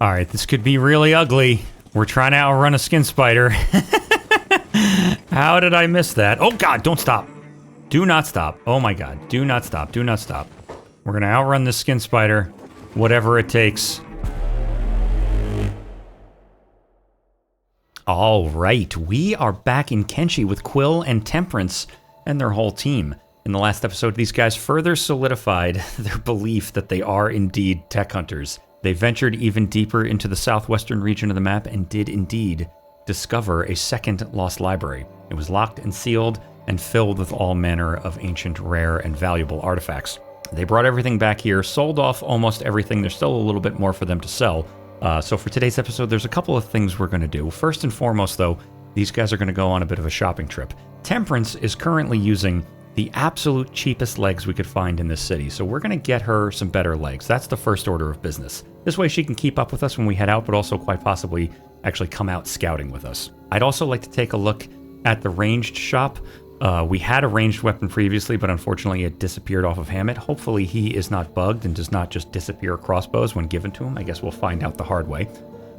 Alright, this could be really ugly. We're trying to outrun a skin spider. How did I miss that? Oh god, don't stop. Do not stop. Oh my god, do not stop, do not stop. We're gonna outrun this skin spider, whatever it takes. Alright, we are back in Kenshi with Quill and Temperance and their whole team. In the last episode, these guys further solidified their belief that they are indeed tech hunters. They ventured even deeper into the southwestern region of the map and did indeed discover a second lost library. It was locked and sealed and filled with all manner of ancient, rare, and valuable artifacts. They brought everything back here, sold off almost everything. There's still a little bit more for them to sell. So for today's episode, there's a couple of things we're going to do. First and foremost, though, these guys are going to go on a bit of a shopping trip. Temperance is currently using the absolute cheapest legs we could find in this city, so we're going to get her some better legs. That's the first order of business. This way she can keep up with us when we head out, but also quite possibly actually come out scouting with us. I'd also like to take a look at the ranged shop. We had a ranged weapon previously, but unfortunately it disappeared off of Hammett. Hopefully he is not bugged and does not just disappear crossbows when given to him. I guess we'll find out the hard way.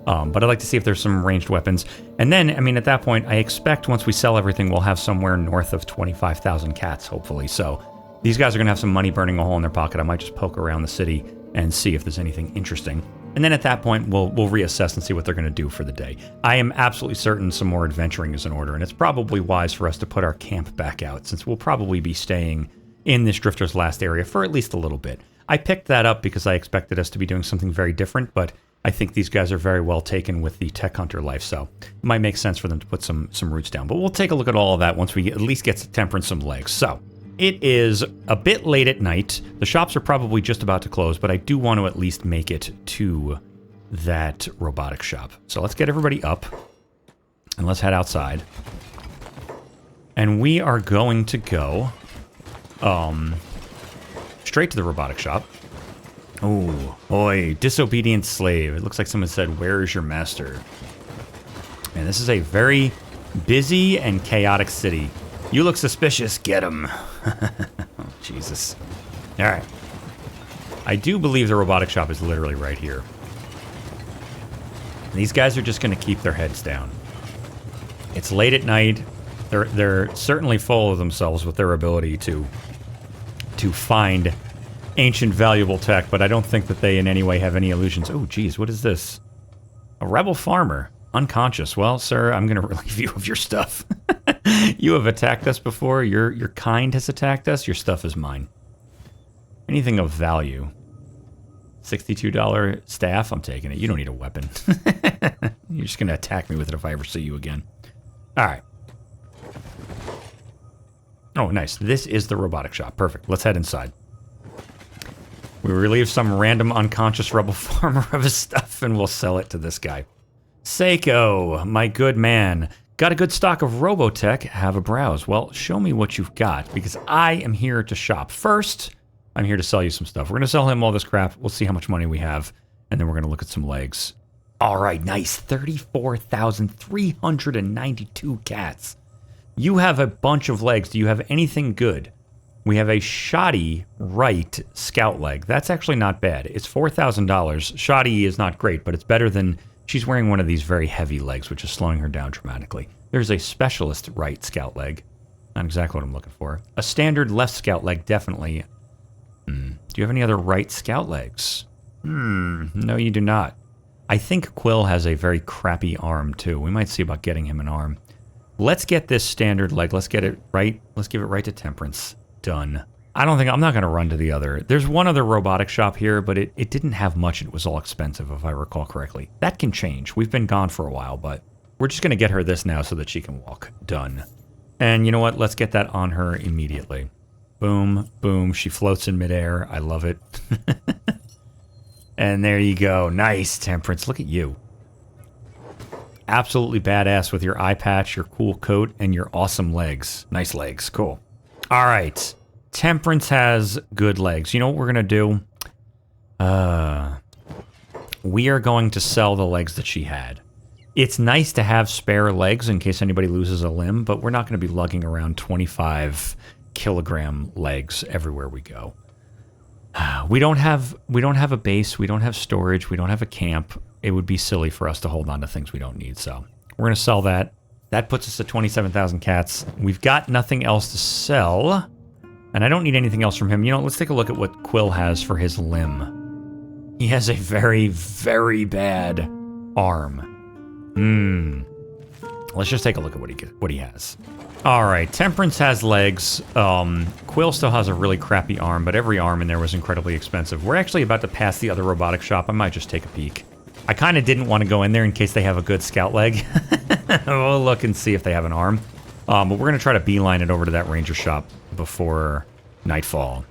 But I'd like to see if there's some ranged weapons. And then, I mean, at that point, I expect once we sell everything, we'll have somewhere north of 25,000 cats, hopefully. So these guys are going to have some money burning a hole in their pocket. I might just poke around the city and see if there's anything interesting. And then at that point, we'll reassess and see what they're going to do for the day. I am absolutely certain some more adventuring is in order, and it's probably wise for us to put our camp back out, since we'll probably be staying in this Drifter's Last area for at least a little bit. I picked that up because I expected us to be doing something very different, but I think these guys are very well taken with the tech hunter life, so it might make sense for them to put some roots down. But we'll take a look at all of that once we at least get Temperance some legs. So it is a bit late at night. The shops are probably just about to close, but I do want to at least make it to that robotic shop. So let's get everybody up and let's head outside. And we are going to go straight to the robotic shop. Oh, boy, disobedient slave. It looks like someone said, "Where is your master?" And this is a very busy and chaotic city. You look suspicious. Get him. Oh, Jesus. All right. I do believe the robotic shop is literally right here. These guys are just going to keep their heads down. It's late at night. They're certainly full of themselves with their ability to find ancient valuable tech, but I don't think that they in any way have any illusions. Oh, geez, what is this? A rebel farmer. Unconscious. Well, sir, I'm going to relieve you of your stuff. You have attacked us before. Your kind has attacked us. Your stuff is mine. Anything of value. $62 staff? I'm taking it. You don't need a weapon. You're just going to attack me with it if I ever see you again. All right. Oh, nice. This is the robotic shop. Perfect. Let's head inside. We relieve some random unconscious rebel farmer of his stuff, and we'll sell it to this guy. Seiko, my good man. Got a good stock of Robotech. Have a browse. Well, show me what you've got, because I am here to shop. First, I'm here to sell you some stuff. We're going to sell him all this crap. We'll see how much money we have, and then we're going to look at some legs. All right, nice. 34,392 cats. You have a bunch of legs. Do you have anything good? We have a shoddy right scout leg. That's actually not bad. It's $4,000. Shoddy is not great, but it's better than... She's wearing one of these very heavy legs, which is slowing her down dramatically. There's a specialist right scout leg. Not exactly what I'm looking for. A standard left scout leg, definitely. Do you have any other right scout legs? No, you do not. I think Quill has a very crappy arm, too. We might see about getting him an arm. Let's get this standard leg. Let's get it right. Let's give it right to Temperance. Done. I'm not going to run to the other. There's one other robotic shop here, but it didn't have much. It was all expensive, if I recall correctly. That can change. We've been gone for a while, but we're just going to get her this now so that she can walk. Done. And you know what? Let's get that on her immediately. Boom, boom. She floats in midair. I love it. And there you go. Nice, Temperance. Look at you. Absolutely badass with your eye patch, your cool coat, and your awesome legs. Nice legs. Cool. All right. Temperance has good legs. You know what we're going to do? We are going to sell the legs that she had. It's nice to have spare legs in case anybody loses a limb, but we're not going to be lugging around 25-kilogram legs everywhere we go. We don't have a base. We don't have storage. We don't have a camp. it would be silly for us to hold on to things we don't need. So we're going to sell that. That puts us at 27,000 cats. We've got nothing else to sell, and I don't need anything else from him. You know, let's take a look at what Quill has for his limb. He has a very, very bad arm. Let's just take a look at what he has. All right, Temperance has legs. Quill still has a really crappy arm, but every arm in there was incredibly expensive. We're actually about to pass the other robotic shop. I might just take a peek. I kind of didn't want to go in there in case they have a good scout leg. We'll look and see if they have an arm. But we're going to try to beeline it over to that ranger shop before nightfall.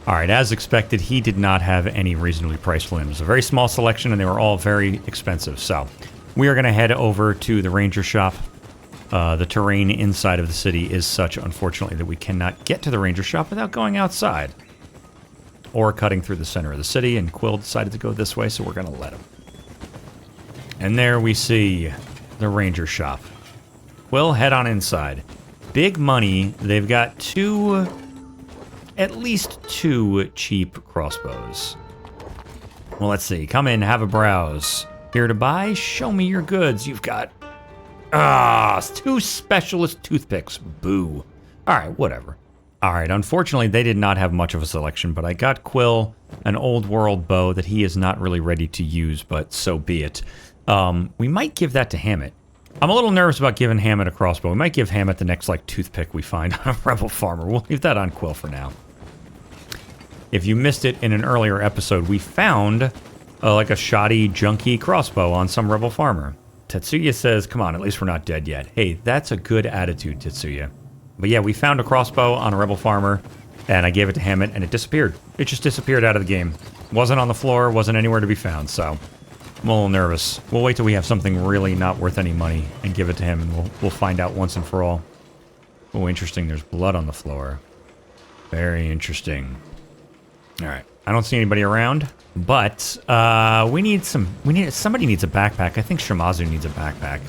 All right, as expected, he did not have any reasonably priced limbs. A very small selection, and they were all very expensive. So we are going to head over to the ranger shop. The terrain inside of the city is such, unfortunately, that we cannot get to the ranger shop without going outside or cutting through the center of the city, and Quill decided to go this way, so we're going to let him. And there we see the ranger shop. Quill, head on inside. Big money. They've got at least two cheap crossbows. Well, let's see. Come in, have a browse. Here to buy? Show me your goods. You've got... two specialist toothpicks. Boo. Alright, whatever. Alright, unfortunately, they did not have much of a selection, but I got Quill an old world bow that he is not really ready to use, but so be it. We might give that to Hammett. I'm a little nervous about giving Hammett a crossbow. We might give Hammett the next, toothpick we find on a rebel farmer. We'll leave that on Quill for now. If you missed it in an earlier episode, we found, a shoddy, junky crossbow on some rebel farmer. Tetsuya says, come on, at least we're not dead yet. Hey, that's a good attitude, Tetsuya. But yeah, we found a crossbow on a rebel farmer, and I gave it to Hammett, and it disappeared. It just disappeared out of the game. Wasn't on the floor, wasn't anywhere to be found, so I'm a little nervous. We'll wait till we have something really not worth any money and give it to him, and we'll find out once and for all. Oh, interesting, there's blood on the floor. Very interesting. All right, I don't see anybody around. But somebody needs a backpack. I think Shimazu needs a backpack.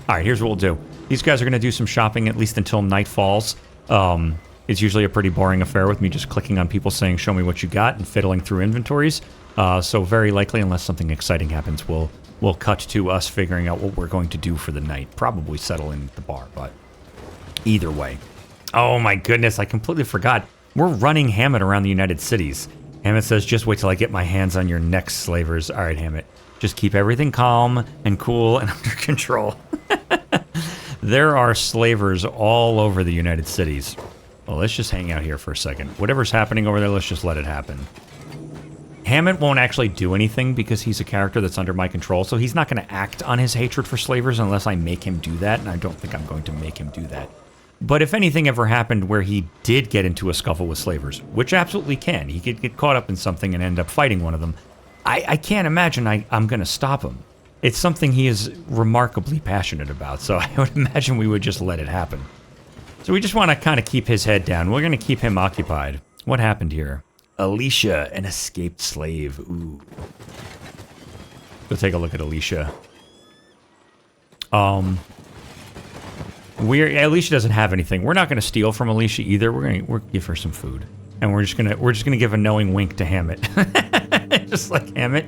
All right, here's what we'll do. These guys are going to do some shopping at least until night falls. It's usually a pretty boring affair with me just clicking on people saying, show me what you got, and fiddling through inventories. So very likely, unless something exciting happens, we'll cut to us figuring out what we're going to do for the night. Probably settle in at the bar, but either way. Oh my goodness, I completely forgot. We're running Hammett around the United Cities. Hammett says, just wait till I get my hands on your neck, slavers. All right, Hammett. Just keep everything calm and cool and under control. There are slavers all over the United Cities. Well, let's just hang out here for a second. Whatever's happening over there, let's just let it happen. Hammett won't actually do anything because he's a character that's under my control, so he's not going to act on his hatred for slavers unless I make him do that, and I don't think I'm going to make him do that. But if anything ever happened where he did get into a scuffle with slavers, which absolutely can, he could get caught up in something and end up fighting one of them, I can't imagine I'm going to stop him. It's something he is remarkably passionate about, so I would imagine we would just let it happen. So we just want to kind of keep his head down. We're going to keep him occupied. What happened here? Alicia, an escaped slave. Ooh. We'll take a look at Alicia. Alicia doesn't have anything. We're not going to steal from Alicia either. We're gonna give her some food, and we're just gonna give a knowing wink to Hammett, just like Hammett.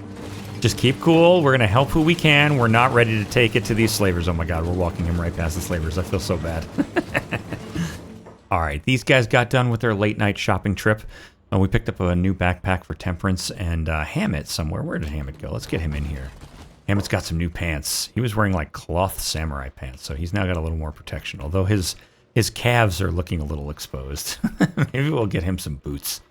Just keep cool. We're gonna help who we can. We're not ready to take it to these slavers. Oh my God, we're walking him right past the slavers. I feel so bad. All right, these guys got done with their late night shopping trip. We picked up a new backpack for Temperance and Hammett somewhere. Where did Hammett go? Let's get him in here. Hammett's got some new pants. He was wearing cloth samurai pants, so he's now got a little more protection. Although his calves are looking a little exposed. Maybe we'll get him some boots.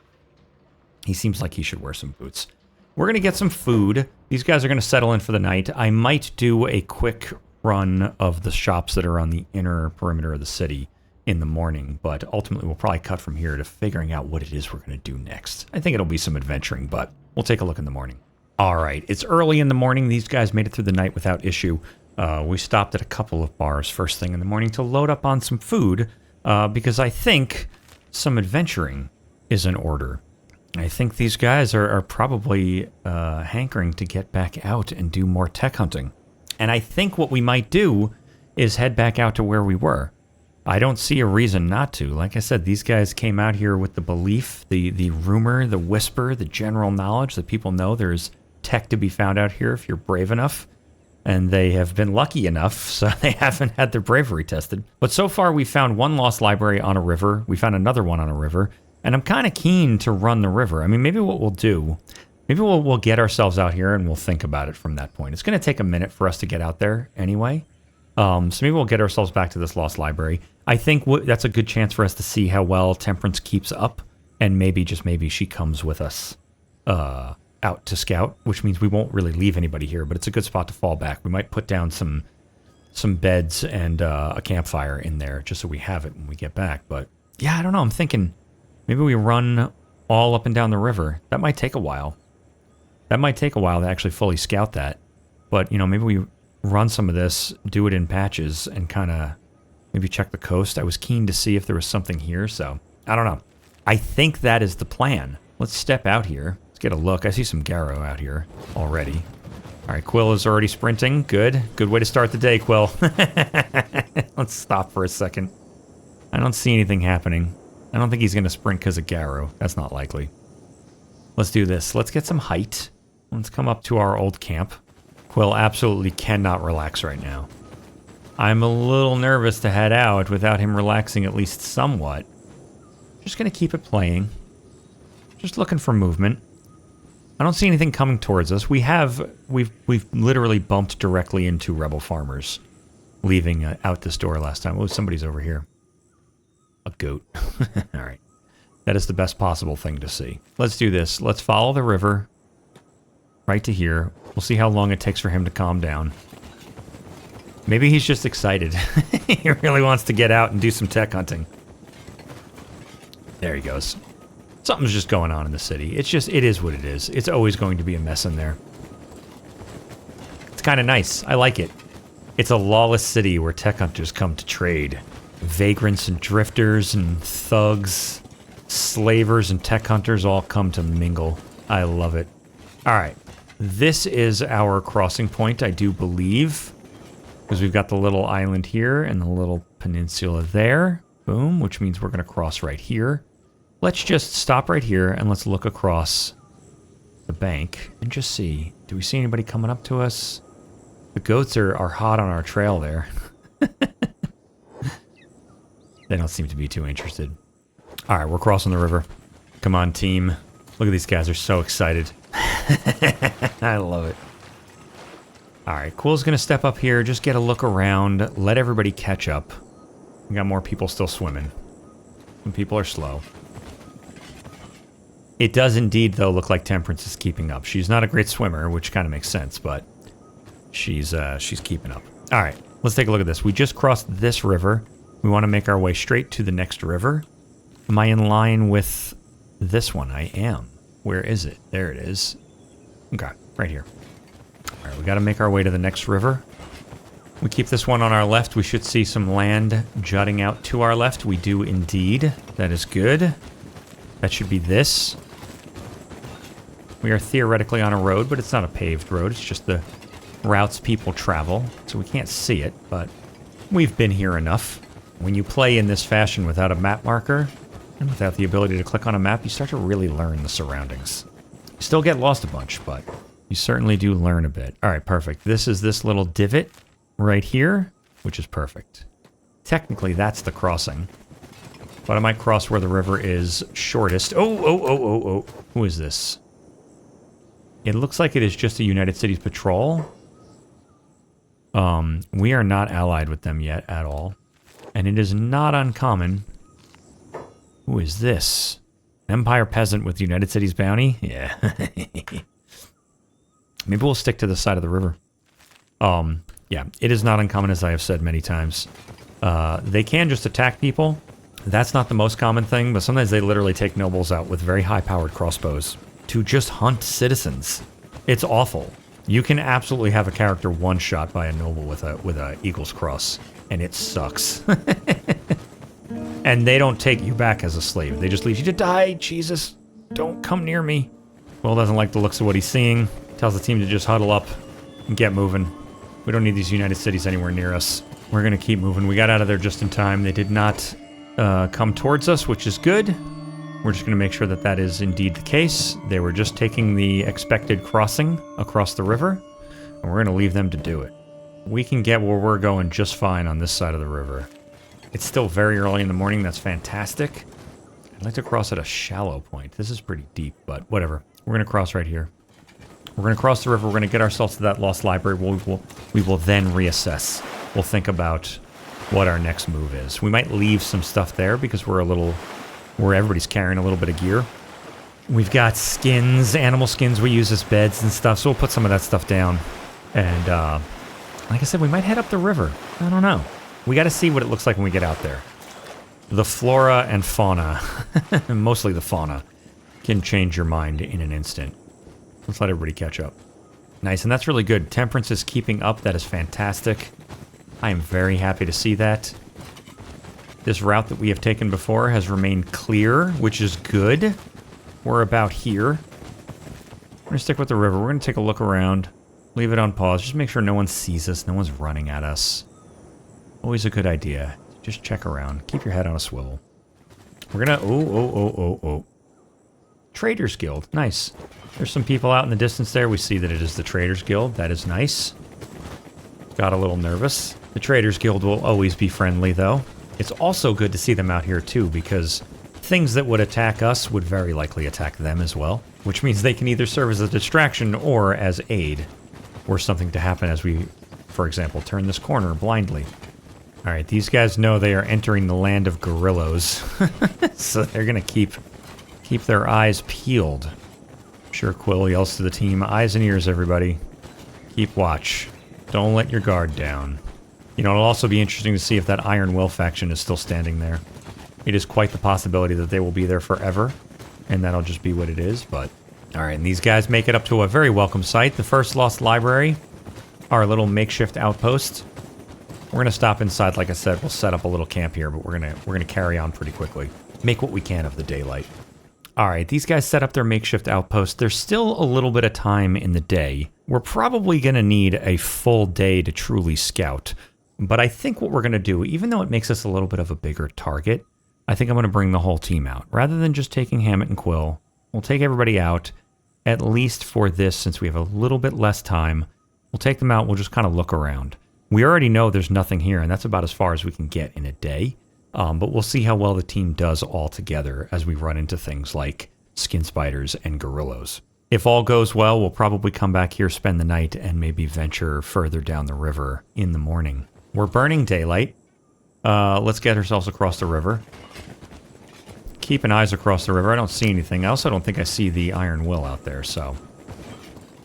He seems like he should wear some boots. We're going to get some food. These guys are going to settle in for the night. I might do a quick run of the shops that are on the inner perimeter of the city in the morning, but ultimately we'll probably cut from here to figuring out what it is we're going to do next. I think it'll be some adventuring, but we'll take a look in the morning. All right, it's early in the morning. These guys made it through the night without issue. We stopped at a couple of bars first thing in the morning to load up on some food because I think some adventuring is in order. I think these guys are probably hankering to get back out and do more tech hunting. And I think what we might do is head back out to where we were. I don't see a reason not to. Like I said, these guys came out here with the belief, the rumor, the whisper, the general knowledge that people know there's tech to be found out here if you're brave enough. And they have been lucky enough, so they haven't had their bravery tested. But so far, we found one lost library on a river. We found another one on a river. And I'm kind of keen to run the river. I mean, maybe what we'll do, maybe we'll get ourselves out here and we'll think about it from that point. It's going to take a minute for us to get out there anyway. So maybe we'll get ourselves back to this lost library. I think that's a good chance for us to see how well Temperance keeps up. And maybe, just maybe, she comes with us out to scout, which means we won't really leave anybody here, but it's a good spot to fall back. We might put down some beds and a campfire in there just so we have it when we get back. But yeah, I don't know. I'm thinking maybe we run all up and down the river. That might take a while. That might take a while to actually fully scout that. But, you know, maybe we run some of this, do it in patches, and kind of maybe check the coast. I was keen to see if there was something here, so I don't know. I think that is the plan. Let's step out here. Let's get a look. I see some garru out here already. All right, Quill is already sprinting. Good. Good way to start the day, Quill. Let's stop for a second. I don't see anything happening. I don't think he's going to sprint because of garru. That's not likely. Let's do this. Let's get some height. Let's come up to our old camp. Quill absolutely cannot relax right now. I'm a little nervous to head out without him relaxing at least somewhat. Just going to keep it playing. Just looking for movement. I don't see anything coming towards us. We've literally bumped directly into rebel farmers leaving out this door last time. Oh, somebody's over here. A goat. All right. That is the best possible thing to see. Let's do this. Let's follow the river right to here. We'll see how long it takes for him to calm down. Maybe he's just excited. He really wants to get out and do some tech hunting. There he goes. Something's just going on in the city. It is what it is. It's always going to be a mess in there. It's kind of nice. I like it. It's a lawless city where tech hunters come to trade. Vagrants and drifters and thugs, slavers and tech hunters all come to mingle. I love it. All right. This is our crossing point, I do believe. Because we've got the little island here and the little peninsula there. Boom, which means we're going to cross right here. Let's just stop right here and let's look across the bank and just see. Do we see anybody coming up to us? The goats are hot on our trail there. They don't seem to be too interested. All right, we're crossing the river. Come on, team. Look at these guys. They're so excited. I love it. All right, Quill's going to step up here, just get a look around, let everybody catch up. We got more people still swimming. Some people are slow. It does indeed, though, look like Temperance is keeping up. She's not a great swimmer, which kind of makes sense, but she's keeping up. All right, let's take a look at this. We just crossed this river. We want to make our way straight to the next river. Am I in line with this one? I am. Where is it? There it is. Okay, right here. All right, we got to make our way to the next river. We keep this one on our left. We should see some land jutting out to our left. We do indeed. That is good. That should be this. We are theoretically on a road, but it's not a paved road. It's just the routes people travel, so we can't see it, but we've been here enough. When you play in this fashion without a map marker and without the ability to click on a map, you start to really learn the surroundings. You still get lost a bunch, but you certainly do learn a bit. All right, perfect. This is this little divot right here, which is perfect. Technically, that's the crossing, but I might cross where the river is shortest. Oh. Who is this? It looks like it is just a United Cities patrol. We are not allied with them yet at all. And it is not uncommon. Who is this? Empire peasant with United Cities bounty? Yeah. Maybe we'll stick to the side of the river. Yeah, it is not uncommon, as I have said many times. They can just attack people. That's not the most common thing, but sometimes they literally take nobles out with very high-powered crossbows to just hunt citizens. It's awful. You can absolutely have a character one-shot by a noble with a Eagle's Cross, and it sucks. And they don't take you back as a slave. They just leave you to die. Jesus, don't come near me. Will doesn't like the looks of what he's seeing. Tells the team to just huddle up and get moving. We don't need these United Cities anywhere near us. We're going to keep moving. We got out of there just in time. They did not come towards us, which is good. We're just going to make sure that that is indeed the case. They were just taking the expected crossing across the river, and we're going to leave them to do it. We can get where we're going just fine on this side of the river. It's still very early in the morning. That's fantastic. I'd like to cross at a shallow point. This is pretty deep, but whatever. We're going to cross right here. We're going to cross the river. We're going to get ourselves to that lost library. We will then reassess. We'll think about what our next move is. We might leave some stuff there because we're where everybody's carrying a little bit of gear. We've got skins, animal skins we use as beds and stuff, so we'll put some of that stuff down. And like I said, we might head up the river. I don't know. We got to see what it looks like when we get out there. The flora and fauna, mostly the fauna, can change your mind in an instant. Let's let everybody catch up. Nice, and that's really good. Temperance is keeping up. That is fantastic. I am very happy to see that. This route that we have taken before has remained clear, which is good. We're about here. We're going to stick with the river. We're going to take a look around. Leave it on pause. Just make sure no one sees us. No one's running at us. Always a good idea. Just check around. Keep your head on a swivel. We're going to... Oh. Traders Guild. Nice. There's some people out in the distance there. We see that it is the Traders Guild. That is nice. Got a little nervous. The Traders Guild will always be friendly, though. It's also good to see them out here, too, because things that would attack us would very likely attack them as well, which means they can either serve as a distraction or as aid, or something to happen as we, for example, turn this corner blindly. All right, these guys know they are entering the land of gorillas, so they're going to keep their eyes peeled. I'm sure Quill yells to the team, eyes and ears, everybody. Keep watch. Don't let your guard down. You know, it'll also be interesting to see if that Iron Will faction is still standing there. It is quite the possibility that they will be there forever, and that'll just be what it is, but... Alright, and these guys make it up to a very welcome site. The first lost library, our little makeshift outpost. We're going to stop inside, like I said. We'll set up a little camp here, but we're gonna carry on pretty quickly. Make what we can of the daylight. Alright, these guys set up their makeshift outpost. There's still a little bit of time in the day. We're probably going to need a full day to truly scout. But I think what we're going to do, even though it makes us a little bit of a bigger target, I think I'm going to bring the whole team out. Rather than just taking Hammett and Quill, we'll take everybody out, at least for this, since we have a little bit less time. We'll take them out, we'll just kind of look around. We already know there's nothing here, and that's about as far as we can get in a day. But we'll see how well the team does all together as we run into things like skin spiders and gorillas. If all goes well, we'll probably come back here, spend the night, and maybe venture further down the river in the morning. We're burning daylight. Let's get ourselves across the river. Keeping eyes across the river. I don't see anything. I also don't think I see the Iron Will out there, so...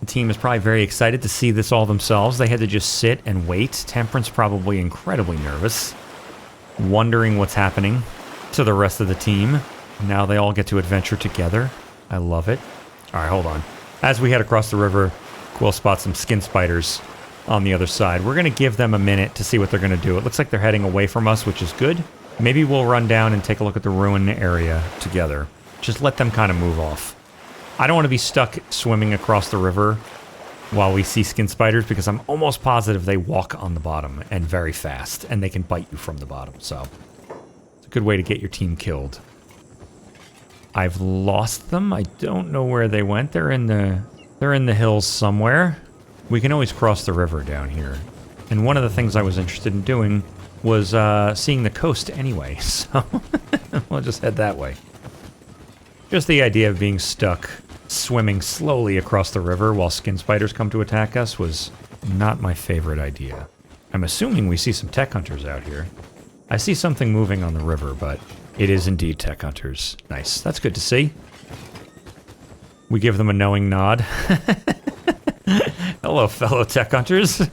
The team is probably very excited to see this all themselves. They had to just sit and wait. Temperance probably incredibly nervous, wondering what's happening to the rest of the team. Now they all get to adventure together. I love it. Alright, hold on. As we head across the river, Quill spots some skin spiders on the other side. We're going to give them a minute to see what they're going to do. It looks like they're heading away from us, which is good. Maybe we'll run down and take a look at the ruin area together. Just let them kind of move off. I don't want to be stuck swimming across the river while we see skin spiders, because I'm almost positive they walk on the bottom and very fast, and they can bite you from the bottom, so it's a good way to get your team killed. I've lost them. I don't know where they went. They're in the hills somewhere. We can always cross the river down here. And one of the things I was interested in doing was seeing the coast anyway, so we'll just head that way. Just the idea of being stuck swimming slowly across the river while skin spiders come to attack us was not my favorite idea. I'm assuming we see some tech hunters out here. I see something moving on the river, but it is indeed tech hunters. Nice. That's good to see. We give them a knowing nod. Hello, fellow tech hunters.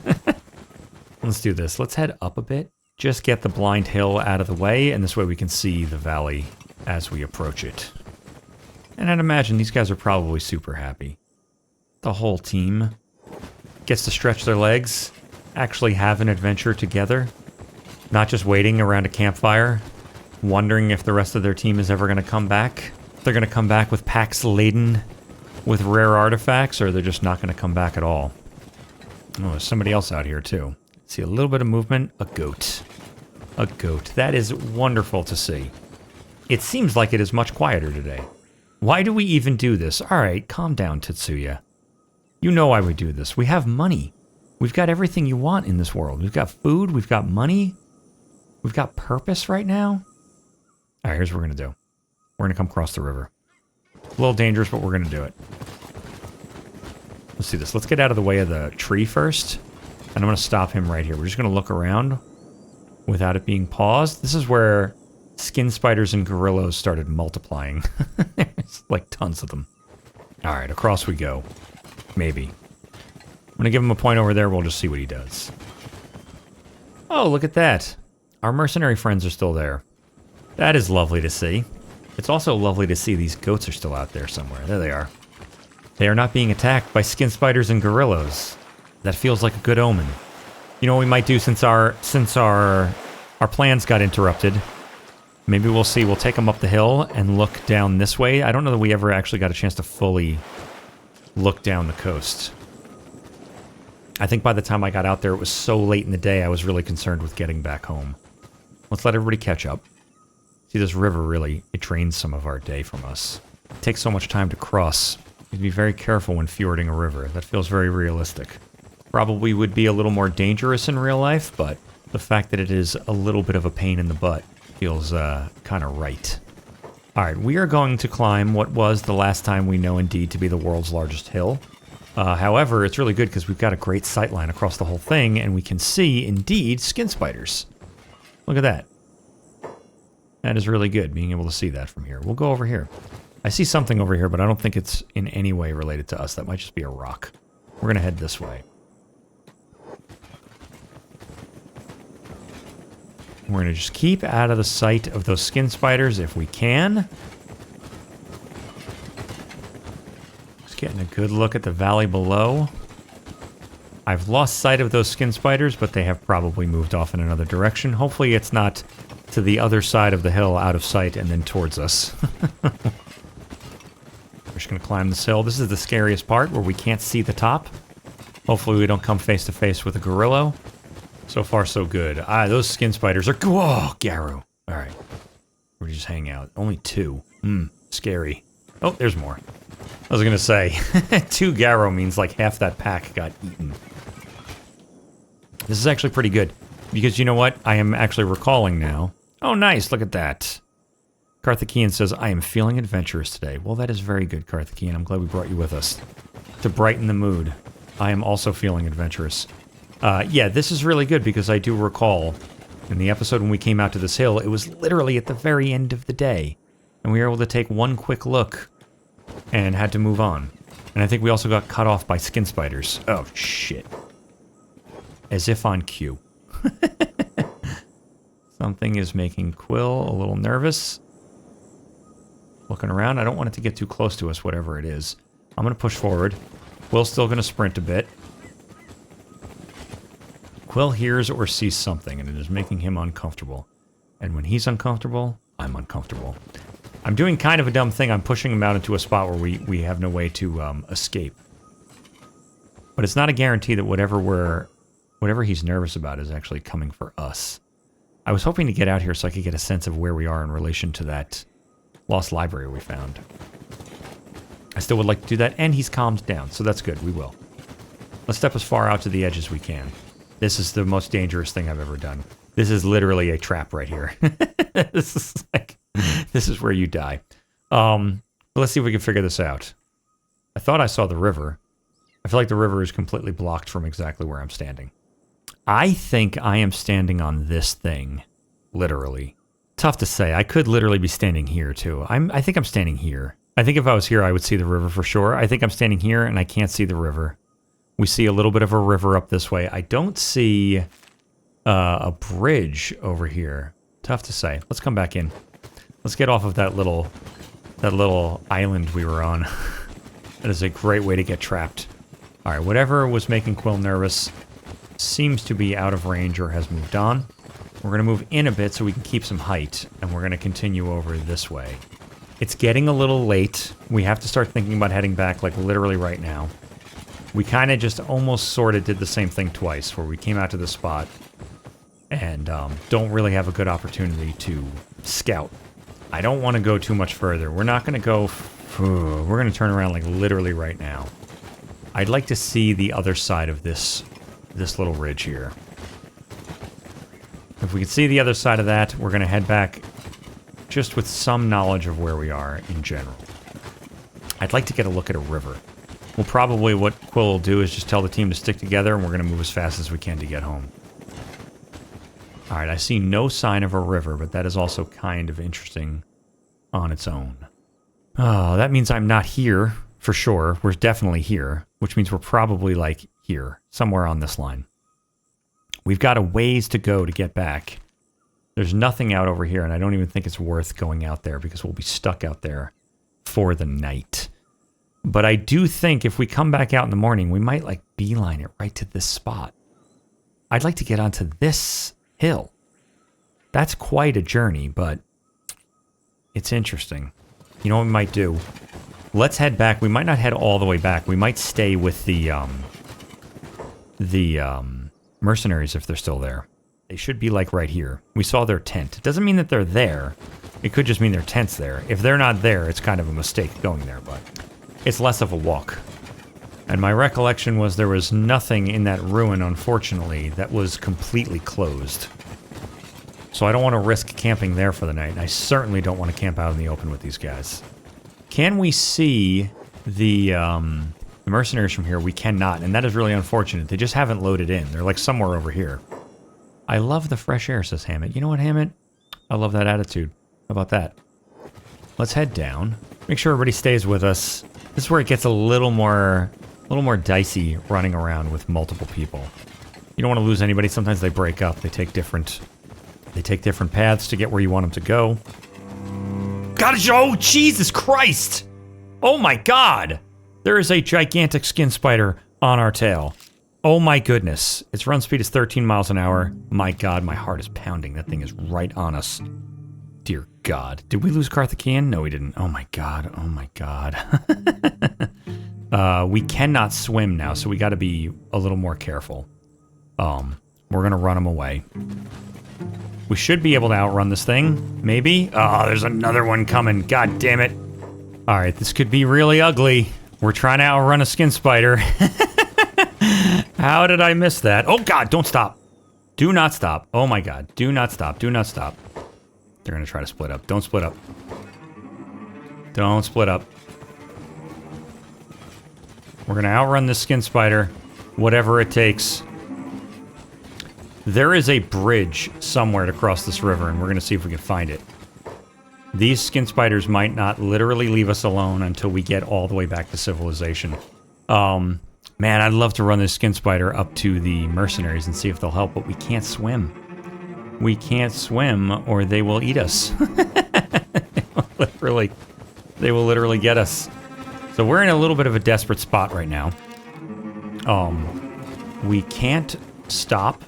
Let's do this. Let's head up a bit. Just get the blind hill out of the way, and this way we can see the valley as we approach it. And I'd imagine these guys are probably super happy. The whole team gets to stretch their legs, actually have an adventure together, not just waiting around a campfire, wondering if the rest of their team is ever going to come back. They're going to come back with packs laden with rare artifacts, or they're just not going to come back at all. Oh, there's somebody else out here too. See a little bit of movement. A goat. A goat. That is wonderful to see. it seems like it is much quieter today. Why do we even do this? All right, calm down, Tetsuya. You know why we do this. We have money. We've got everything you want in this world. We've got food. We've got money. We've got purpose right now. All right, here's what we're going to do. We're going to come across the river. A little dangerous, but we're going to do it. Let's do this. Let's get out of the way of the tree first. And I'm going to stop him right here. We're just going to look around without it being paused. This is where skin spiders and gorillas started multiplying. There's like tons of them. All right, across we go. Maybe. I'm going to give him a point over there. We'll just see what he does. Oh, look at that. Our mercenary friends are still there. That is lovely to see. It's also lovely to see these goats are still out there somewhere. There they are. They are not being attacked by skin spiders and gorillas. That feels like a good omen. You know what we might do since our plans got interrupted? Maybe we'll see. We'll take them up the hill and look down this way. I don't know that we ever actually got a chance to fully look down the coast. I think by the time I got out there, it was so late in the day, I was really concerned with getting back home. Let's let everybody catch up. See, this river really, it drains some of our day from us. It takes so much time to cross. You have to be very careful when fjording a river. That feels very realistic. Probably would be a little more dangerous in real life, but the fact that it is a little bit of a pain in the butt feels kind of right. Alright, we are going to climb what was the last time we know indeed to be the world's largest hill. However, it's really good because we've got a great sight line across the whole thing, and we can see, indeed, skin spiders. Look at that. That is really good, being able to see that from here. We'll go over here. I see something over here, but I don't think it's in any way related to us. That might just be a rock. We're going to head this way. We're going to just keep out of the sight of those skin spiders if we can. Just getting a good look at the valley below. I've lost sight of those skin spiders, but they have probably moved off in another direction. Hopefully it's not to the other side of the hill, out of sight, and then towards us. We're just going to climb this hill. This is the scariest part, where we can't see the top. Hopefully we don't come face to face with a gorilla. So far, so good. Those skin spiders are... Whoa, garru. All right. We just hang out. Only 2. Scary. Oh, there's more. I was going to say, 2 garru means like half that pack got eaten. This is actually pretty good. Because you know what? I am actually recalling now. Oh, nice. Look at that. Karthikeyan says, I am feeling adventurous today. Well, that is very good, Karthikeyan. I'm glad we brought you with us. To brighten the mood. I am also feeling adventurous. Yeah, this is really good because I do recall in the episode when we came out to this hill, it was literally at the very end of the day. And we were able to take one quick look and had to move on. And I think we also got cut off by skin spiders. Oh, shit. As if on cue. Something is making Quill a little nervous. Looking around. I don't want it to get too close to us, whatever it is. I'm going to push forward. Quill's still going to sprint a bit. Quill hears or sees something, and it is making him uncomfortable. And when he's uncomfortable, I'm uncomfortable. I'm doing kind of a dumb thing. I'm pushing him out into a spot where we have no way to escape. But it's not a guarantee that whatever he's nervous about is actually coming for us. I was hoping to get out here so I could get a sense of where we are in relation to that lost library we found. I still would like to do that, and he's calmed down, so that's good. We will. Let's step as far out to the edge as we can. This is the most dangerous thing I've ever done. This is literally a trap right here. This is where you die. Let's see if we can figure this out. I thought I saw the river. I feel like the river is completely blocked from exactly where I'm standing. I think I am standing on this thing. Literally. Tough to say. I could literally be standing here, too. I think I'm standing here. I think if I was here, I would see the river for sure. I think I'm standing here, and I can't see the river. We see a little bit of a river up this way. I don't see a bridge over here. Tough to say. Let's come back in. Let's get off of that little island we were on. That is a great way to get trapped. All right, whatever was making Quill nervous seems to be out of range or has moved on. We're going to move in a bit so we can keep some height, and we're going to continue over this way. It's getting a little late. We have to start thinking about heading back, like, literally right now. We kind of just almost sort of did the same thing twice, where we came out to the spot and don't really have a good opportunity to scout. I don't want to go too much further. We're not going to go... We're going to turn around like literally right now. I'd like to see the other side of this little ridge here. If we can see the other side of that, we're going to head back just with some knowledge of where we are in general. I'd like to get a look at a river. Well, probably what Quill will do is just tell the team to stick together, and we're going to move as fast as we can to get home. Alright, I see no sign of a river, but that is also kind of interesting on its own. Oh, that means I'm not here, for sure. We're definitely here, which means we're probably, like, here, somewhere on this line. We've got a ways to go to get back. There's nothing out over here, and I don't even think it's worth going out there, because we'll be stuck out there for the night. But I do think if we come back out in the morning, we might, like, beeline it right to this spot. I'd like to get onto this hill. That's quite a journey, but it's interesting. You know what we might do? Let's head back. We might not head all the way back. We might stay with the mercenaries if they're still there. They should be, like, right here. We saw their tent. It doesn't mean that they're there. It could just mean their tent's there. If they're not there, it's kind of a mistake going there, but it's less of a walk. And my recollection was there was nothing in that ruin, unfortunately, that was completely closed. So I don't want to risk camping there for the night, and I certainly don't want to camp out in the open with these guys. Can we see the mercenaries from here? We cannot, and that is really unfortunate. They just haven't loaded in. They're like somewhere over here. I love the fresh air, says Hammett. You know what, Hammett? I love that attitude. How about that? Let's head down. Make sure everybody stays with us. This is where it gets a little more dicey running around with multiple people. You don't want to lose anybody. Sometimes they break up. They take different paths to get where you want them to go. Oh, Jesus Christ! Oh my God! There is a gigantic skin spider on our tail. Oh my goodness. Its run speed is 13 miles an hour. My God, my heart is pounding. That thing is right on us. Dear God. Did we lose Carthaginian? No, we didn't. Oh my God. Oh my God. We cannot swim now, so we got to be a little more careful. We're going to run them away. We should be able to outrun this thing. Maybe. Oh, there's another one coming. God damn it. All right, this could be really ugly. We're trying to outrun a skin spider. How did I miss that? Oh, God, don't stop. Do not stop. Oh, my God. Do not stop. Do not stop. They're going to try to split up. Don't split up. Don't split up. We're going to outrun this skin spider, whatever it takes. There is a bridge somewhere to cross this river, and we're going to see if we can find it. These skin spiders might not literally leave us alone until we get all the way back to civilization. Man, I'd love to run this skin spider up to the mercenaries and see if they'll help, but we can't swim. We can't swim, or they will eat us. They will literally get us. So we're in a little bit of a desperate spot right now. We can't stop,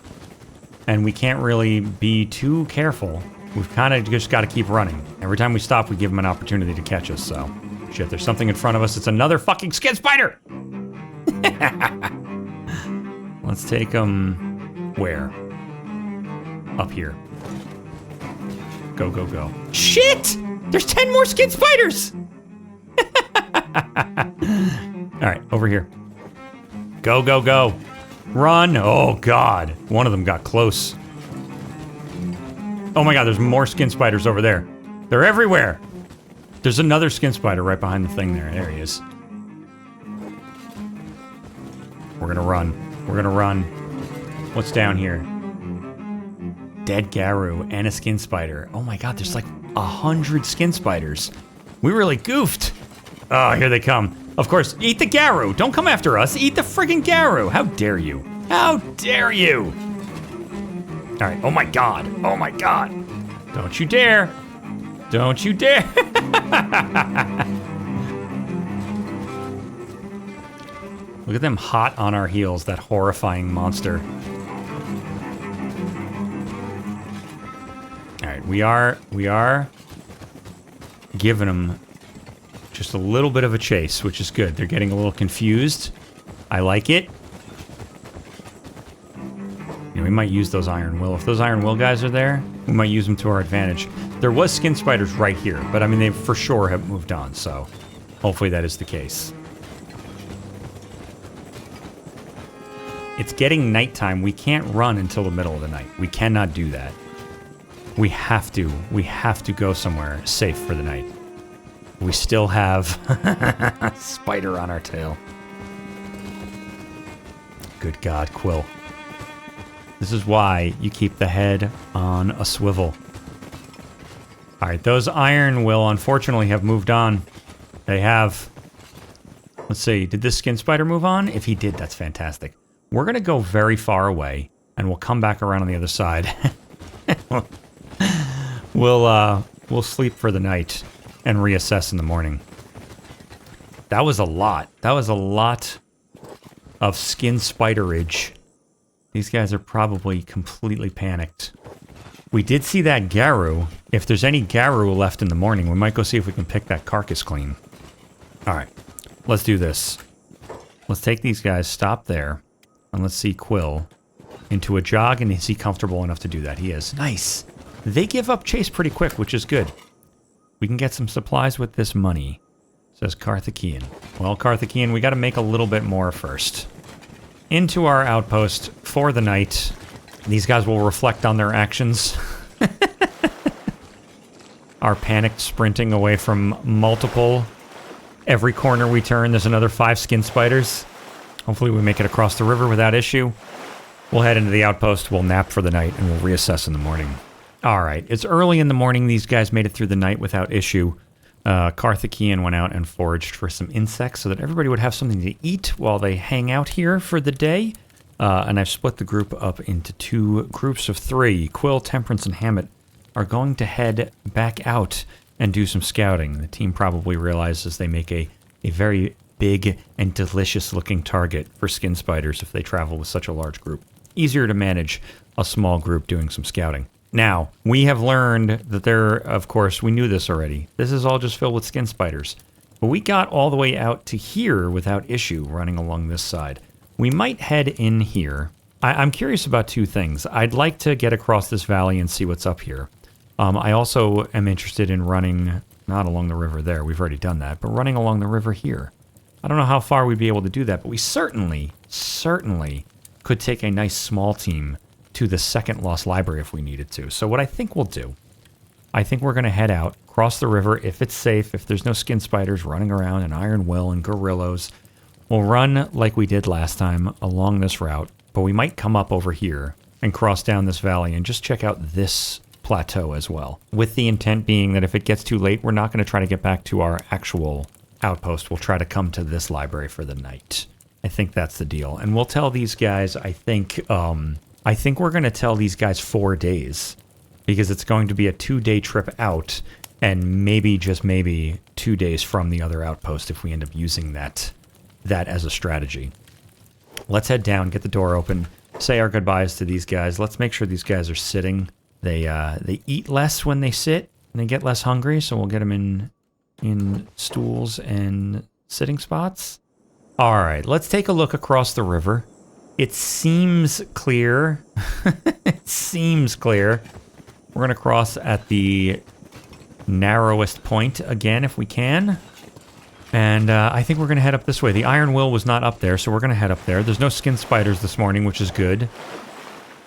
and we can't really be too careful. We've kind of just got to keep running. Every time we stop, we give them an opportunity to catch us, so... Shit, there's something in front of us. It's another fucking skin spider! Let's take them... Where? Up here. Go, go, go. Shit! There's 10 more skin spiders! Alright, over here. Go, go, go. Run! Oh, God. One of them got close. Oh my God, there's more skin spiders over there. They're everywhere! There's another skin spider right behind the thing there. There he is. We're gonna run. We're gonna run. What's down here? Dead garru and a skin spider. Oh my God, there's like 100 skin spiders. We really goofed. Oh, here they come. Of course, eat the garru. Don't come after us. Eat the friggin' garru. How dare you? How dare you? All right. Oh my God. Oh my God. Don't you dare. Don't you dare. Look at them hot on our heels, that horrifying monster. All right, we are giving them just a little bit of a chase, which is good. They're getting a little confused. I like it. You know, we might use those iron will. If those iron will guys are there, we might use them to our advantage. There was skin spiders right here, but I mean, they for sure have moved on, so hopefully that is the case. It's getting nighttime. We can't run until the middle of the night. We cannot do that. We have to go somewhere safe for the night. We still have a spider on our tail. Good God, Quill. This is why you keep the head on a swivel. All right, those iron will unfortunately have moved on. They have. Let's see, did this skin spider move on? If he did, that's fantastic. We're going to go very far away, and we'll come back around on the other side. We'll sleep for the night and reassess in the morning. That was a lot. That was a lot of skin spiderage. These guys are probably completely panicked. We did see that garru. If there's any garru left in the morning, we might go see if we can pick that carcass clean. All right, let's do this. Let's take these guys, stop there, and let's see Quill into a jog, and is he comfortable enough to do that? He is. Nice. They give up chase pretty quick, which is good. We can get some supplies with this money, says Carthaginian. Well, Carthaginian, we got to make a little bit more first. Into our outpost for the night. These guys will reflect on their actions. Our panicked sprinting away from multiple. Every corner we turn, there's another 5 skin spiders. Hopefully we make it across the river without issue. We'll head into the outpost, we'll nap for the night, and we'll reassess in the morning. All right, it's early in the morning. These guys made it through the night without issue. Carthaginian went out and foraged for some insects so that everybody would have something to eat while they hang out here for the day. And I've split the group up into 2 groups of 3. Quill, Temperance, and Hammett are going to head back out and do some scouting. The team probably realizes they make a very big and delicious-looking target for skin spiders if they travel with such a large group. Easier to manage a small group doing some scouting. Now, we have learned that there, of course, we knew this already. This is all just filled with skin spiders. But we got all the way out to here without issue running along this side. We might head in here. I'm curious about 2 things. I'd like to get across this valley and see what's up here. I also am interested in running, not along the river there, we've already done that, but running along the river here. I don't know how far we'd be able to do that, but we certainly could take a nice small team to the second lost library if we needed to. So what I think we'll do, I think we're going to head out, cross the river if it's safe, if there's no skin spiders running around and iron will and gorillas. We'll run like we did last time along this route, but we might come up over here and cross down this valley and just check out this plateau as well. With the intent being that if it gets too late, we're not going to try to get back to our actual outpost. We'll try to come to this library for the night. I think that's the deal. And we'll tell these guys, I think we're going to tell these guys 4 days because it's going to be a 2-day trip out and maybe, just maybe, 2 days from the other outpost if we end up using that as a strategy. Let's head down, get the door open, say our goodbyes to these guys. Let's make sure these guys are sitting. They eat less when they sit and they get less hungry, so we'll get them in stools and sitting spots. All right, let's take a look across the river. It seems clear. It seems clear. We're going to cross at the narrowest point again if we can. And I think we're going to head up this way. The iron will was not up there, so we're going to head up there. There's no skin spiders this morning, which is good.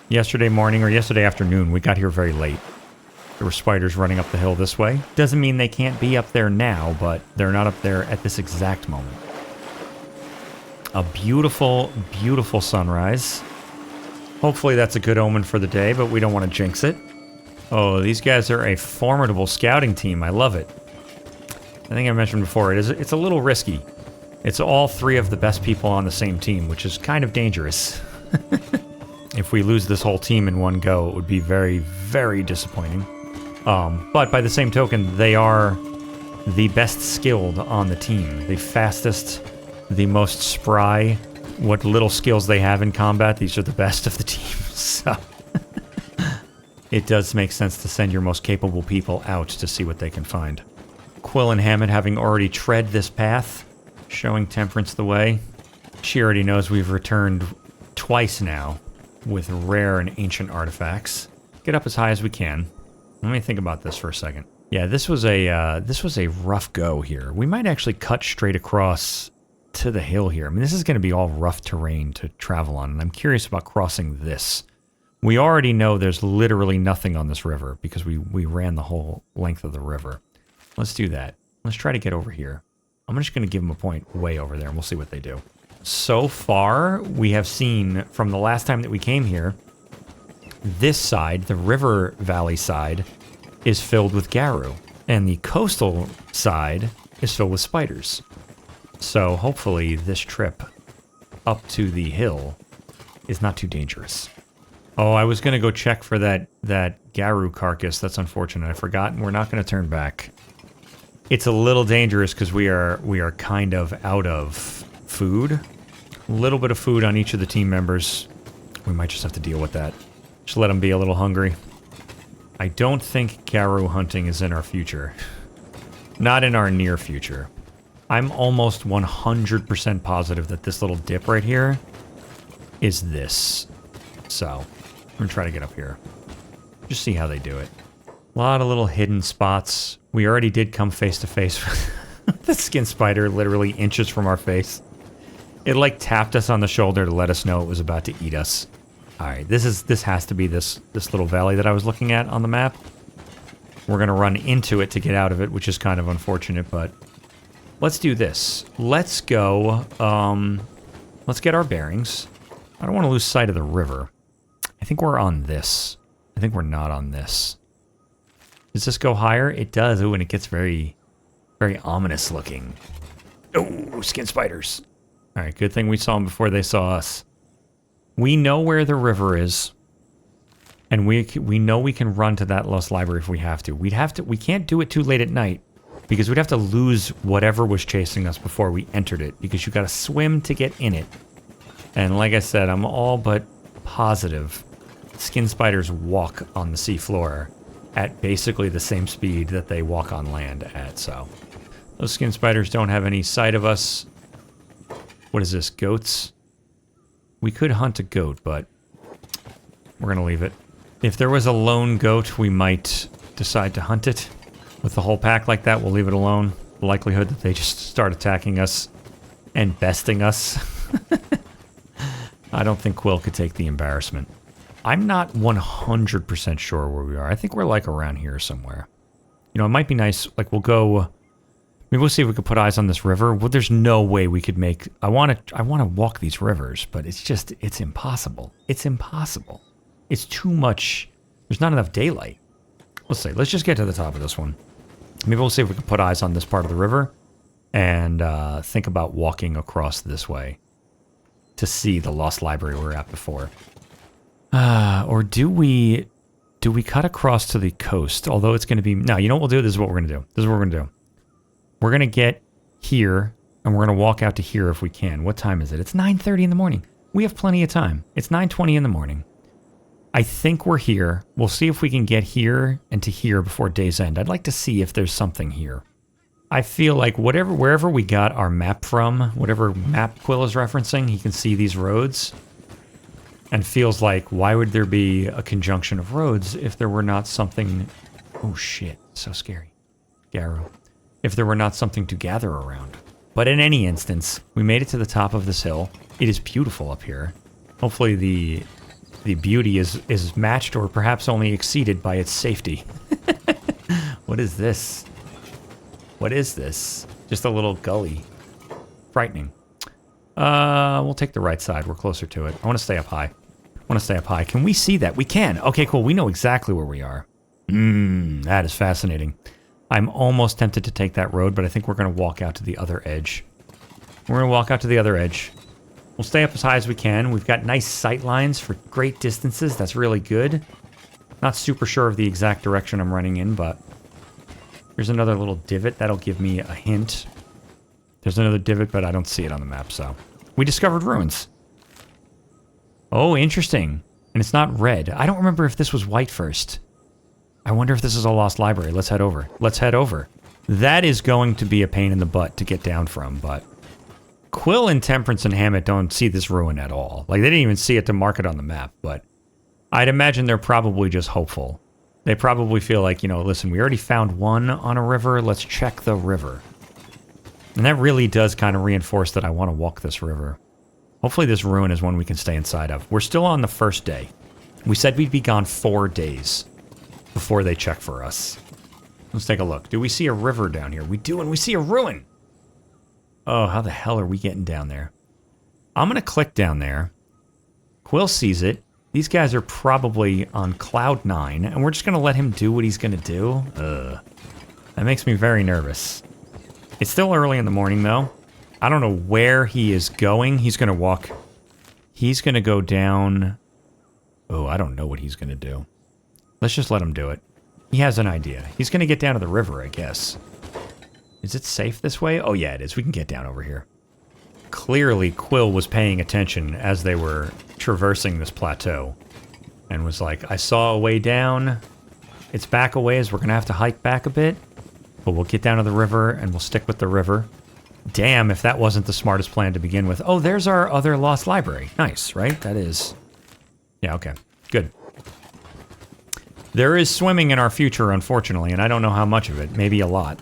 Yesterday morning or yesterday afternoon, we got here very late. There were spiders running up the hill this way. Doesn't mean they can't be up there now, but they're not up there at this exact moment. A beautiful, beautiful sunrise. Hopefully that's a good omen for the day, but we don't want to jinx it. Oh, these guys are a formidable scouting team. I love it. I think I mentioned before, it's a little risky. It's all 3 of the best people on the same team, which is kind of dangerous. If we lose this whole team in one go, it would be very, very disappointing. But by the same token, they are the best skilled on the team. The fastest, the most spry. What little skills they have in combat, these are the best of the team. So it does make sense to send your most capable people out to see what they can find. Quill and Hammett having already tread this path, showing Temperance the way. She already knows we've returned twice now with rare and ancient artifacts. Get up as high as we can. Let me think about this for a second. Yeah, this was a rough go here. We might actually cut straight across to the hill here. I mean, this is going to be all rough terrain to travel on, and I'm curious about crossing this. We already know there's literally nothing on this river because we ran the whole length of the river. Let's do that. Let's try to get over here. I'm just going to give them a point way over there, and we'll see what they do. So far, we have seen from the last time that we came here, this side, the river valley side, is filled with garru, and the coastal side is filled with spiders. So hopefully this trip up to the hill is not too dangerous. Oh, I was going to go check for that garru carcass. That's unfortunate. I forgot, and we're not going to turn back. It's a little dangerous because we are kind of out of food. A little bit of food on each of the team members. We might just have to deal with that. Just let them be a little hungry. I don't think garru hunting is in our future. Not in our near future. I'm almost 100% positive that this little dip right here is this. So, I'm going to try to get up here. Just see how they do it. A lot of little hidden spots. We already did come face to face with the skin spider literally inches from our face. It like tapped us on the shoulder to let us know it was about to eat us. Alright, this has to be this little valley that I was looking at on the map. We're going to run into it to get out of it, which is kind of unfortunate, but let's do this. Let's go, let's get our bearings. I don't want to lose sight of the river. I think we're on this. I think we're not on this. Does this go higher? It does. Ooh, and it gets very, very ominous looking. Oh, skin spiders. Alright, good thing we saw them before they saw us. We know where the river is, and we know we can run to that lost library if we have to. We can't do it too late at night, because we'd have to lose whatever was chasing us before we entered it, because you gotta swim to get in it. And like I said, I'm all but positive skin spiders walk on the seafloor at basically the same speed that they walk on land at, so. Those skin spiders don't have any sight of us. What is this, goats? We could hunt a goat, but we're going to leave it. If there was a lone goat, we might decide to hunt it. With the whole pack like that, we'll leave it alone. The likelihood that they just start attacking us and besting us. I don't think Quill could take the embarrassment. I'm not 100% sure where we are. I think we're like around here somewhere. You know, it might be nice, like we'll go... Maybe we'll see if we could put eyes on this river. Well, there's no way we could make... I want to walk these rivers, but it's impossible. It's impossible. It's too much... There's not enough daylight. Let's see. Let's just get to the top of this one. Maybe we'll see if we can put eyes on this part of the river and think about walking across this way to see the lost library we were at before. Or do we cut across to the coast? Although it's going to be... No, you know what we'll do? This is what we're going to do. This is what we're going to do. We're going to get here, and we're going to walk out to here if we can. What time is it? It's 9:30 in the morning. We have plenty of time. It's 9:20 in the morning. I think we're here. We'll see if we can get here and to here before day's end. I'd like to see if there's something here. I feel like wherever we got our map from, whatever map Quill is referencing, he can see these roads. And feels like, why would there be a conjunction of roads if there were not something... Oh shit, so scary. Garru. If there were not something to gather around. But in any instance, we made it to the top of this hill. It is beautiful up here. Hopefully the beauty is matched or perhaps only exceeded by its safety. What is this? What is this? Just a little gully. Frightening. We'll take the right side. We're closer to it. I want to stay up high. Can we see that? We can. Okay, cool. We know exactly where we are. That is fascinating. I'm almost tempted to take that road, but I think we're going to walk out to the other edge. We'll stay up as high as we can. We've got nice sight lines for great distances. That's really good. Not super sure of the exact direction I'm running in, but there's another little divot. That'll give me a hint. There's another divot, but I don't see it on the map, so. We discovered ruins. Oh, interesting. And it's not red. I don't remember if this was white first. I wonder if this is a lost library. Let's head over. That is going to be a pain in the butt to get down from, but Quill and Temperance and Hammett don't see this ruin at all. Like, they didn't even see it to mark it on the map, but I'd imagine they're probably just hopeful They probably feel like, you know, listen, we already found one on a river. Let's check the river. And that really does kind of reinforce that I want to walk this river. Hopefully this ruin is one we can stay inside of. We're still on the first day. We said we'd be gone 4 days before they check for us. Let's take a look. Do we see a river down here? We do, and we see a ruin. Oh, how the hell are we getting down there? I'm going to click down there. Quill sees it. These guys are probably on cloud 9, and we're just going to let him do what he's going to do. That makes me very nervous. It's still early in the morning, though. I don't know where he is going. He's going to walk. He's going to go down. Oh, I don't know what he's going to do. Let's just let him do it. He has an idea. He's going to get down to the river, I guess. Is it safe this way? Oh, yeah, it is. We can get down over here. Clearly, Quill was paying attention as they were traversing this plateau. And was like, I saw a way down. It's back a ways. We're going to have to hike back a bit. But we'll get down to the river, and we'll stick with the river. Damn, if that wasn't the smartest plan to begin with. Oh, there's our other lost library. Nice, right? That is... Yeah, okay. Good. There is swimming in our future, unfortunately, and I don't know how much of it. Maybe a lot.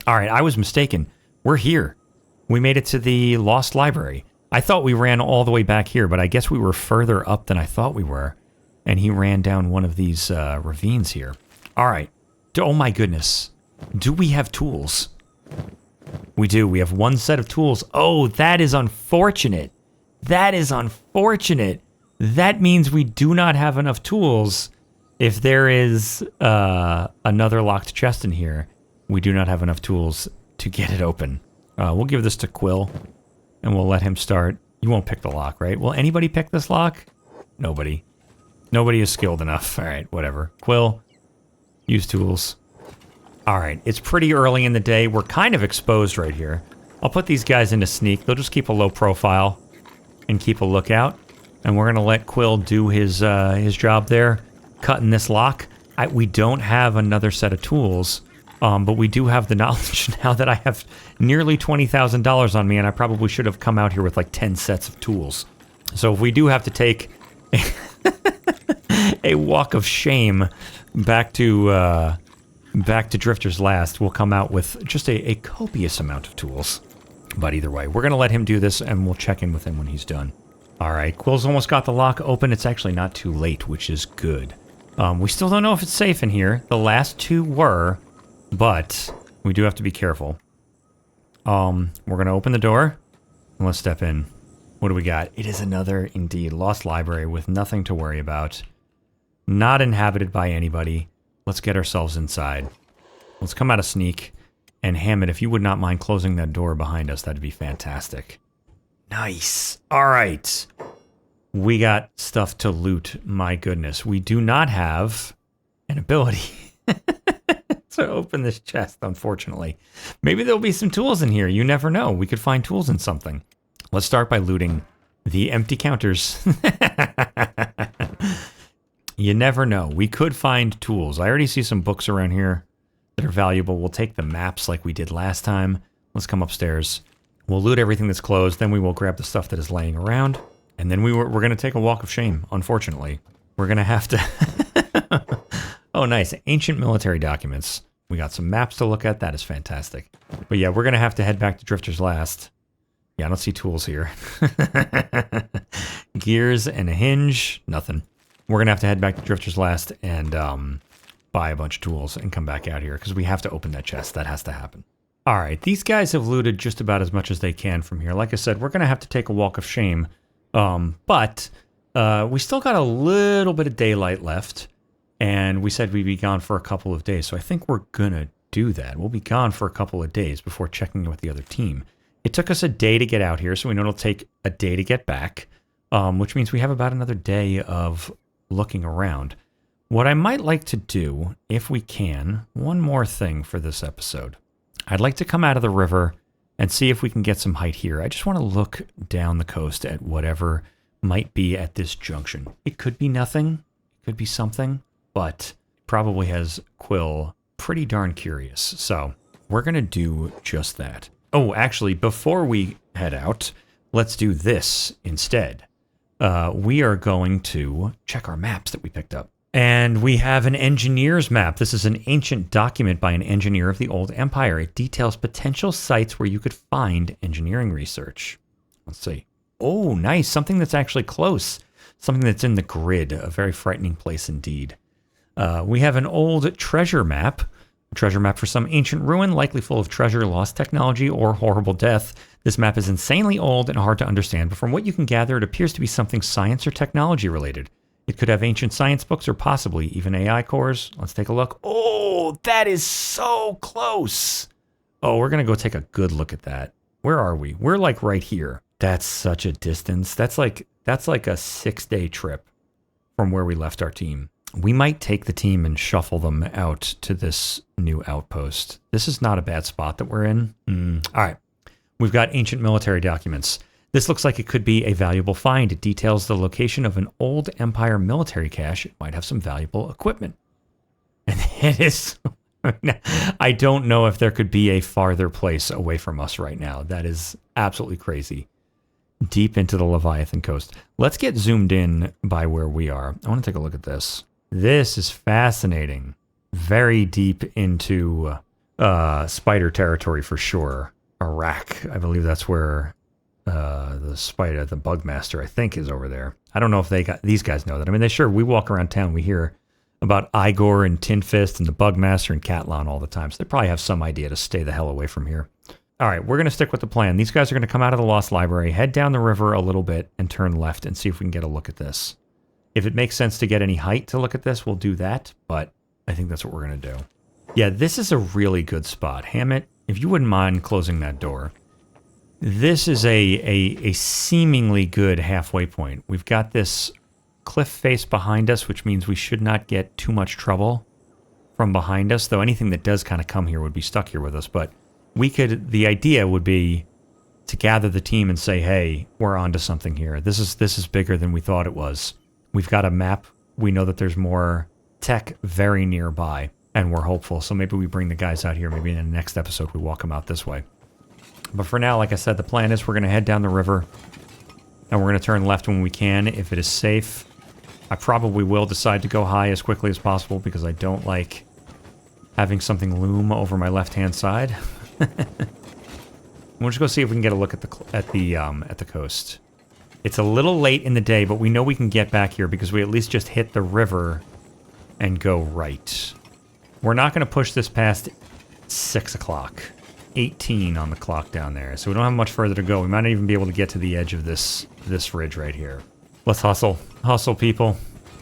All right, I was mistaken. We're here. We made it to the lost library. I thought we ran all the way back here, but I guess we were further up than I thought we were. And he ran down one of these ravines here. All right. Oh, my goodness. Do we have tools? We do. We have one set of tools. Oh, that is unfortunate. That is unfortunate. That means we do not have enough tools. If there is another locked chest in here, we do not have enough tools to get it open. We'll give this to Quill, and we'll let him start. You won't pick the lock, right? Will anybody pick this lock? Nobody. Nobody is skilled enough. All right, whatever. Quill, use tools. All right, it's pretty early in the day. We're kind of exposed right here. I'll put these guys into sneak. They'll just keep a low profile and keep a lookout. And we're going to let Quill do his job there, cutting this lock. We don't have another set of tools, but we do have the knowledge now that I have nearly $20,000 on me, and I probably should have come out here with like 10 sets of tools. So if we do have to take a walk of shame back to Drifter's Last, we'll come out with just a copious amount of tools. But either way, we're going to let him do this, and we'll check in with him when he's done. All right, Quill's almost got the lock open. It's actually not too late, which is good. We still don't know if it's safe in here. The last two were, but we do have to be careful. We're going to open the door, and let's step in. What do we got? It is another, indeed, lost library with nothing to worry about. Not inhabited by anybody. Let's get ourselves inside. Let's come out of sneak. And Hammond, if you would not mind closing that door behind us, that'd be fantastic. Nice. All right. We got stuff to loot. My goodness. We do not have an ability to open this chest, unfortunately. Maybe there'll be some tools in here. You never know. We could find tools in something. Let's start by looting the empty counters. You never know. We could find tools. I already see some books around here that are valuable. We'll take the maps like we did last time. Let's come upstairs. We'll loot everything that's closed. Then we will grab the stuff that is laying around. And then we're going to take a walk of shame, unfortunately. We're going to have to... Oh, nice. Ancient military documents. We got some maps to look at. That is fantastic. But yeah, we're going to have to head back to Drifter's Last. Yeah, I don't see tools here. Gears and a hinge. Nothing. We're going to have to head back to Drifter's Last and buy a bunch of tools and come back out here because we have to open that chest. That has to happen. All right, these guys have looted just about as much as they can from here. Like I said, we're going to have to take a walk of shame. But we still got a little bit of daylight left. And we said we'd be gone for a couple of days. So I think we're going to do that. We'll be gone for a couple of days before checking in with the other team. It took us a day to get out here, so we know it'll take a day to get back. Which means we have about another day of looking around. What I might like to do, if we can, one more thing for this episode. I'd like to come out of the river and see if we can get some height here. I just want to look down the coast at whatever might be at this junction. It could be nothing, it could be something, but probably has Quill pretty darn curious. So we're going to do just that. Oh, actually, before we head out, let's do this instead. We are going to check our maps that we picked up. And we have an engineer's map. This is an ancient document by an engineer of the Old Empire. It details potential sites where you could find engineering research. Let's see. Oh, nice. Something that's actually close. Something that's in the grid. A very frightening place indeed. We have an old treasure map. A treasure map for some ancient ruin, likely full of treasure, lost technology, or horrible death. This map is insanely old and hard to understand, but from what you can gather, it appears to be something science or technology related. It could have ancient science books or possibly even AI cores. Let's take a look. Oh, that is so close. Oh, we're going to go take a good look at that. Where are we? We're like right here. That's such a distance. That's like a 6-day trip from where we left our team. We might take the team and shuffle them out to this new outpost. This is not a bad spot that we're in. All right. We've got ancient military documents. This looks like it could be a valuable find. It details the location of an old Empire military cache. It might have some valuable equipment. And it is... I don't know if there could be a farther place away from us right now. That is absolutely crazy. Deep into the Leviathan coast. Let's get zoomed in by where we are. I want to take a look at this. This is fascinating. Very deep into spider territory for sure. Iraq. I believe that's where... the spider, the bugmaster, I think, is over there. I don't know if these guys know that. I mean, we walk around town, we hear about Igor and Tin Fist and the bugmaster and Catlon all the time, so they probably have some idea to stay the hell away from here. All right, we're going to stick with the plan. These guys are going to come out of the Lost Library, head down the river a little bit, and turn left and see if we can get a look at this. If it makes sense to get any height to look at this, we'll do that, but I think that's what we're going to do. Yeah, this is a really good spot. Hammett, if you wouldn't mind closing that door. This is a seemingly good halfway point. We've got this cliff face behind us, which means we should not get too much trouble from behind us, though anything that does kind of come here would be stuck here with us. But the idea would be to gather the team and say, hey, we're onto something here. This is bigger than we thought it was. We've got a map. We know that there's more tech very nearby, and we're hopeful. So maybe we bring the guys out here. Maybe in the next episode we walk them out this way. But for now, like I said, the plan is we're going to head down the river, and we're going to turn left when we can. If it is safe, I probably will decide to go high as quickly as possible because I don't like having something loom over my left-hand side. We'll just go see if we can get a look at the coast. It's a little late in the day, but we know we can get back here because we at least just hit the river and go right. We're not going to push this past 6 o'clock. 18 on the clock down there, so we don't have much further to go. We might not even be able to get to the edge of this ridge right here. Let's hustle. Hustle, people.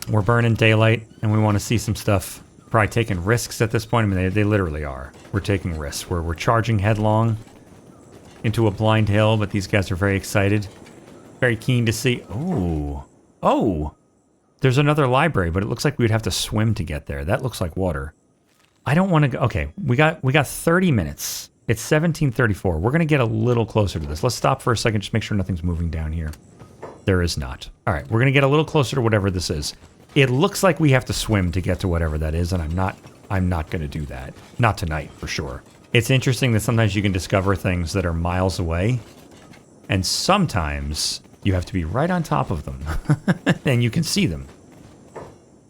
We're burning daylight, and we want to see some stuff. Probably taking risks at this point. I mean, they literally are. We're taking risks. We're charging headlong into a blind hill, but these guys are very excited. Very keen to see... Oh! There's another library, but it looks like we'd have to swim to get there. That looks like water. I don't want to go... Okay, we got 30 minutes. It's 17:34. We're going to get a little closer to this. Let's stop for a second, just make sure nothing's moving down here. There is not. All right, we're going to get a little closer to whatever this is. It looks like we have to swim to get to whatever that is, and I'm not going to do that. Not tonight, for sure. It's interesting that sometimes you can discover things that are miles away, and sometimes you have to be right on top of them, and you can see them.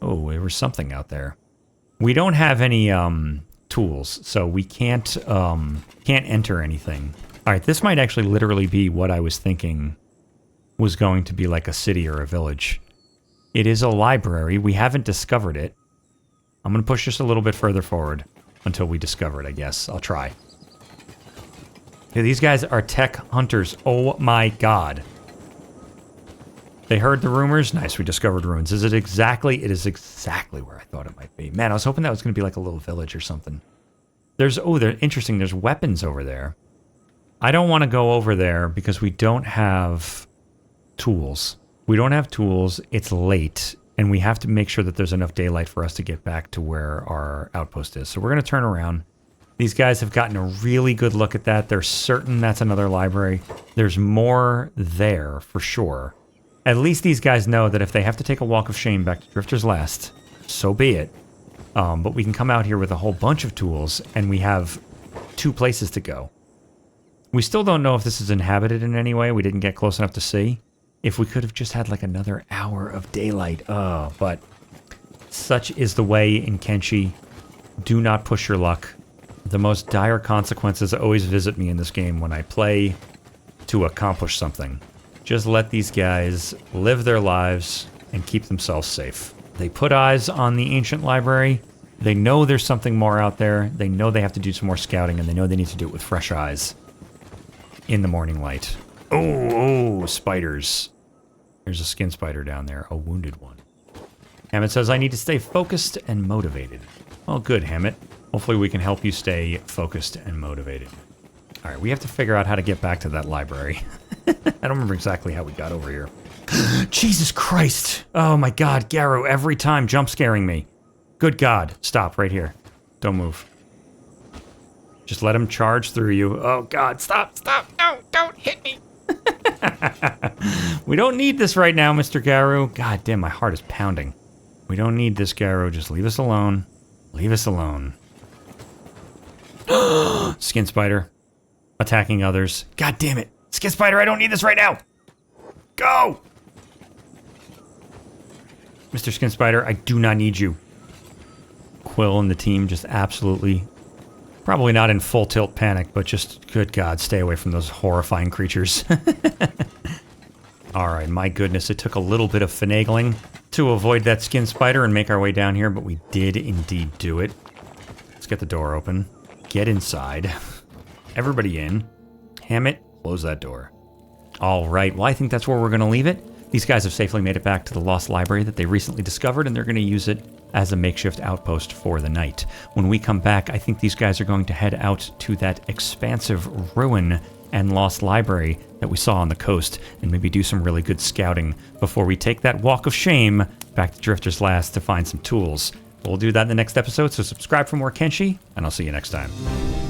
Oh, there was something out there. We don't have any tools, so we can't enter anything. All right, this might actually literally be what I was thinking was going to be like a city or a village. It is a library. We haven't discovered it. I'm going to push just a little bit further forward until we discover it, I guess. I'll try. Okay, these guys are tech hunters. Oh my god. They heard the rumors. Nice, we discovered ruins. Is it exactly? It is exactly where I thought it might be. Man, I was hoping that was going to be like a little village or something. They're interesting. There's weapons over there. I don't want to go over there because we don't have tools. We don't have tools. It's late, and we have to make sure that there's enough daylight for us to get back to where our outpost is. So we're going to turn around. These guys have gotten a really good look at that. They're certain that's another library. There's more there for sure. At least these guys know that if they have to take a walk of shame back to Drifter's Last, so be it. But we can come out here with a whole bunch of tools, and we have 2 places to go. We still don't know if this is inhabited in any way. We didn't get close enough to see. If we could have just had like another hour of daylight. But Such is the way in Kenshi. Do not push your luck. The most dire consequences always visit me in this game when I play to accomplish something. Just let these guys live their lives and keep themselves safe. They put eyes on the ancient library. They know there's something more out there. They know they have to do some more scouting, and they know they need to do it with fresh eyes in the morning light. Oh, spiders. There's a skin spider down there, a wounded one. Hammett says, I need to stay focused and motivated. Well, good, Hammett. Hopefully we can help you stay focused and motivated. All right, we have to figure out how to get back to that library. I don't remember exactly how we got over here. Jesus Christ! Oh my God, Garru, every time jump scaring me. Good God. Stop right here. Don't move. Just let him charge through you. Oh God, stop, stop. No, don't hit me. We don't need this right now, Mr. Garru. God damn, my heart is pounding. We don't need this, Garru. Just leave us alone. Leave us alone. Skin spider. Attacking others. God damn it. Skin spider, I don't need this right now. Go! Mr. Skin Spider, I do not need you. Quill and the team just absolutely, probably not in full tilt panic, but just, good God, stay away from those horrifying creatures. Alright, my goodness, it took a little bit of finagling to avoid that skin spider and make our way down here, but we did indeed do it. Let's get the door open. Get inside. Everybody in. Hammett, close that door. Alright, well I think that's where we're going to leave it. These guys have safely made it back to the lost library that they recently discovered, and they're going to use it as a makeshift outpost for the night. When we come back, I think these guys are going to head out to that expansive ruin and lost library that we saw on the coast, and maybe do some really good scouting before we take that walk of shame back to Drifter's Last to find some tools. We'll do that in the next episode, so subscribe for more Kenshi, and I'll see you next time.